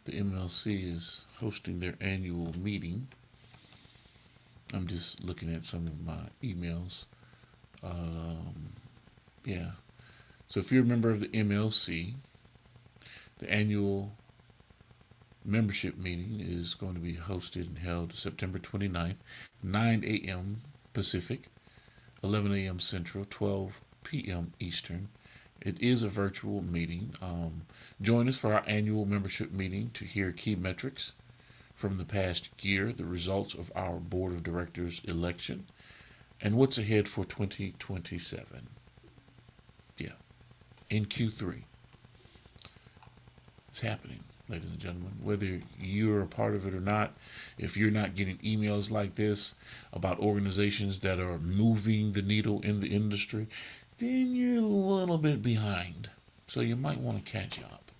the MLC is hosting their annual meeting. I'm just looking at some of my emails. Yeah. So if you're a member of the MLC, the annual membership meeting is going to be hosted and held September 29th, 9 a.m. Pacific, 11 a.m. Central, 12 p.m. Eastern. It is a virtual meeting. Join us for our annual membership meeting to hear key metrics from the past year, the results of our board of directors election, and what's ahead for 2027. Yeah, in Q3. It's happening, ladies and gentlemen. Whether you're a part of it or not, if you're not getting emails like this about organizations that are moving the needle in the industry, then you're a little bit behind. So you might want to catch up.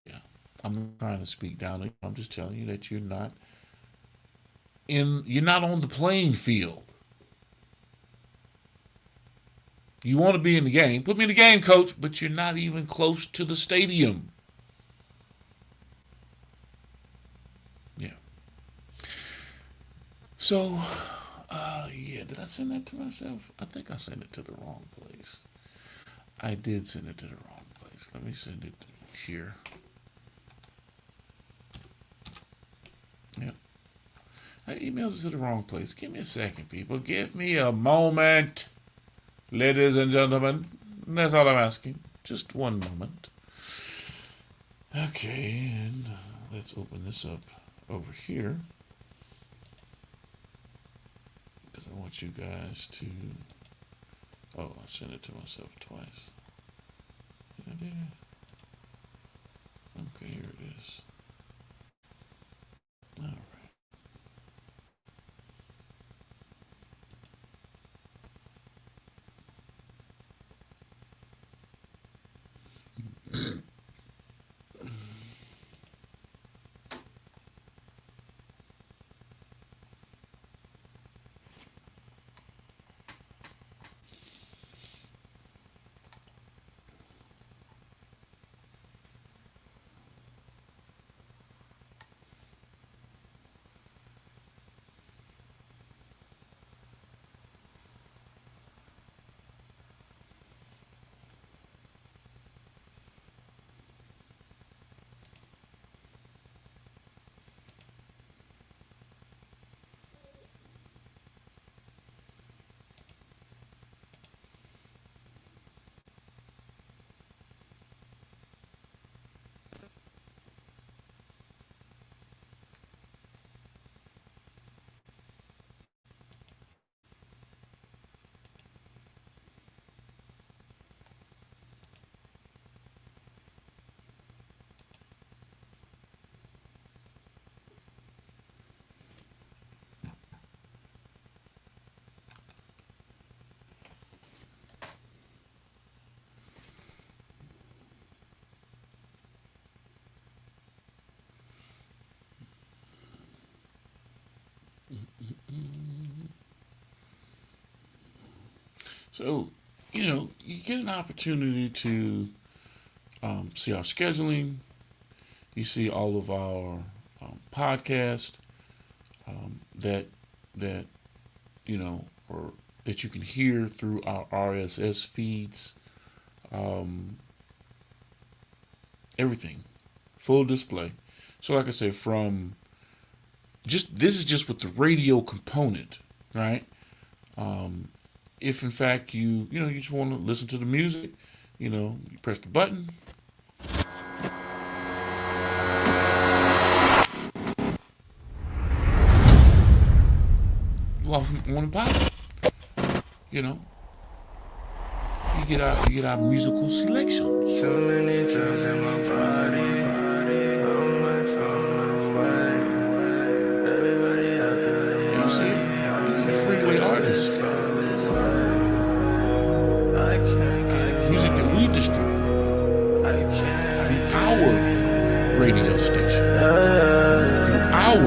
Yeah. I'm not trying to speak down. I'm just telling you that you're not on the playing field. You want to be in the game. Put me in the game, coach, but you're not even close to the stadium. Yeah. So, yeah, did I send that to myself? I think I sent it to the wrong place. I did send it to the wrong place. Let me send it here. Yep. I emailed it to the wrong place. Give me a second, people. Give me a moment. Ladies and gentlemen, that's all I'm asking. Just one moment. Okay, and let's open this up over here. Because I want you guys to... Oh, I sent it to myself twice. Did I do that? Okay, here it is. All right. So, you get an opportunity to see our scheduling. You see all of our podcasts that or that you can hear through our RSS feeds. Everything, full display. So, like I said, this is just with the radio component, right? If in fact you just want to listen to the music, you press the button. You want to buy it. You get our musical selections. Too many drugs in my body. He's a freeway artist. Music that we distribute through our radio station, through our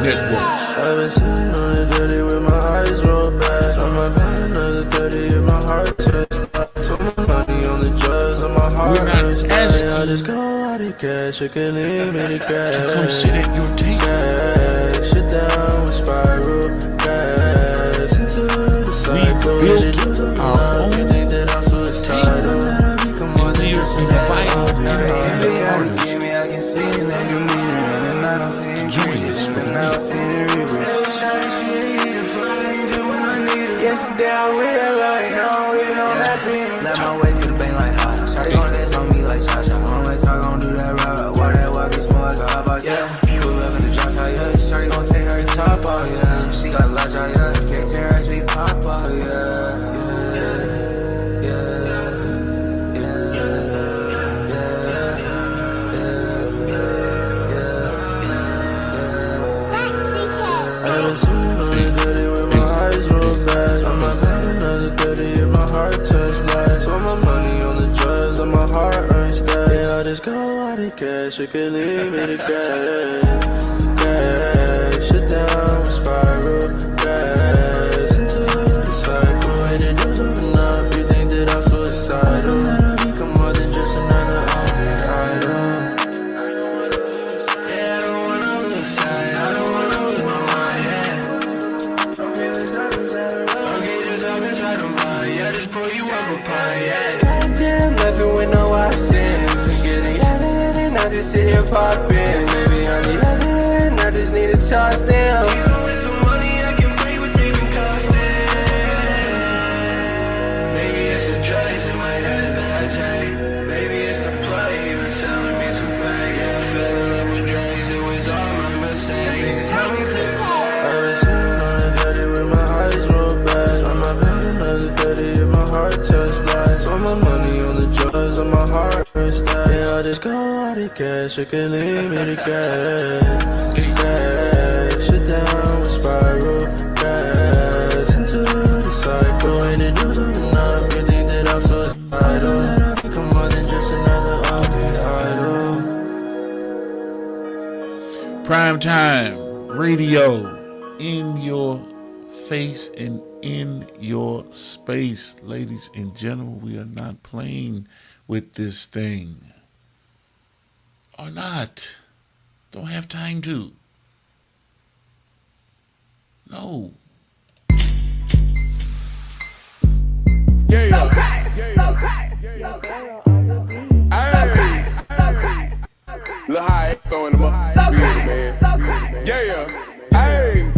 networks. I've been sitting on the dirty with my eyes rolled back. On my back, another dirty in my heart touch. Put my money on the drugs, on my heart. We're not asking I just go out of cash, you can leave me the cash. to come sit at your table. Sit down with spiral cash into the cycle. We built our own You think that I'm suicidal? Become more than just an inviting artist. I can see it, that you mean it, and I don't see it. join us. And I don't see it. Yesterday I with it right now, even on that beat. Let my way to the bank like hot. Shawty gon' dance on me like Sasha. One way talk gon' do that rap. Why that walk is more like a hot box, yeah. Pull up in the drop top, yeah. Shawty gon' take her top off, yeah. She got a lot, yeah. Can't tear her, we pop off, yeah. Cash, you can leave me the cash. Cash, sit down with spiral cash into the cycle. When you do something up, you think that I'm suicidal. Then I become more than just another ugly idol. Yeah, I don't wanna lose sight. I don't wanna lose my mind, yeah. Don't get this up inside of mine. Yeah, just pull you up a pie, yeah. Goddamn, nothing with no options. I just sit here poppin', baby, on the other end, I just need to toss them. Even with the money, I can pay what they been costing. Maybe it's the drugs in my head that I take. Maybe it's the play, you been selling me some fake. Yeah, I fell in love with drugs, it was all my mistake. I've been sitting on the dirty with my eyes rolled back. On my back, another dirty in my heart touch black. Put my money on the drugs, on my heart stack. Yeah, I just go cash, you can leave me the cash. Cash, sit down with spiral cash into the cycle. When you do something up, you think that I'm suicidal. Then I become more than just another ugly idol. Prime time radio in your face and in your space. Ladies and gentlemen, we are not playing with this thing. Or not. Don't have time to. No. Yeah. Go crazy. Go crazy. Go crazy. Go crazy. Go crazy. Lil' high, throwing them up. Go crazy. Go crazy. Yeah. Hey.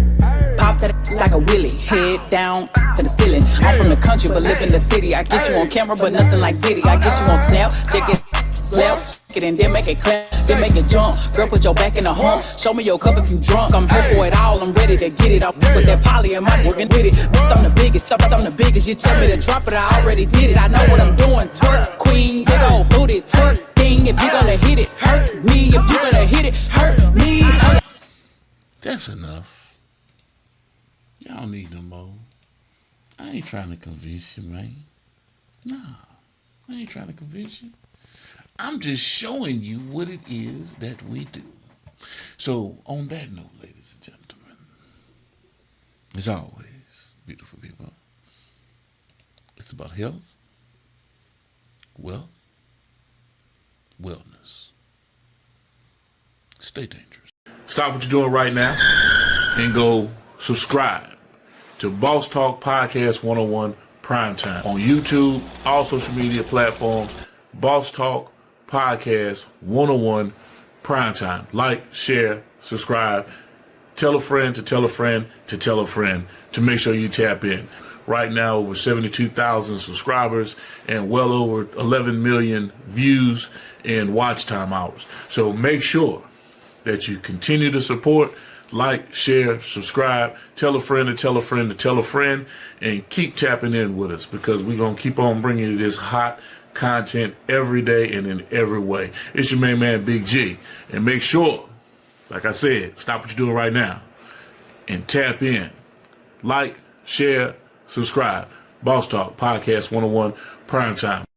Pop that like a willy, head down to the ceiling. I'm from the country but live in the city. I get you on camera but nothing like Diddy. I get you on Snap, check it. Slap, it and then make it clap, then make it jump. Girl, put your back in the hump. Show me your cup if you drunk. I'm here for it all, I'm ready to get it. I'll put that poly in my working with it. I'm the biggest, I'm the biggest. You tell me to drop it, I already did it. I know what I'm doing. Twerk, queen, big ol' booty, twerk thing. If you gonna hit it, hurt me. If you gonna hit it, hurt me. That's enough. Y'all don't need no more. I ain't trying to convince you, man. Nah, I ain't trying to convince you. I'm just showing you what it is that we do. So, on that note, ladies and gentlemen, As always, beautiful people, it's about health, wealth, wellness. Stay dangerous. Stop what you're doing right now and go subscribe to Boss Talk Podcast 101 Primetime on YouTube, all social media platforms. Boss Talk Podcast 101 Primetime. Like, share, subscribe. Tell a friend to tell a friend to tell a friend to make sure you tap in. Right now, over 72,000 subscribers and well over 11 million views and watch time hours. So make sure that you continue to support, like, share, subscribe, tell a friend to tell a friend to tell a friend, and keep tapping in with us because we're going to keep on bringing you this hot content every day and in every way. It's your main man, Big G. And make sure, like I said, stop what you're doing right now and tap in. Like, share, subscribe. Boss Talk Podcast 101 Primetime.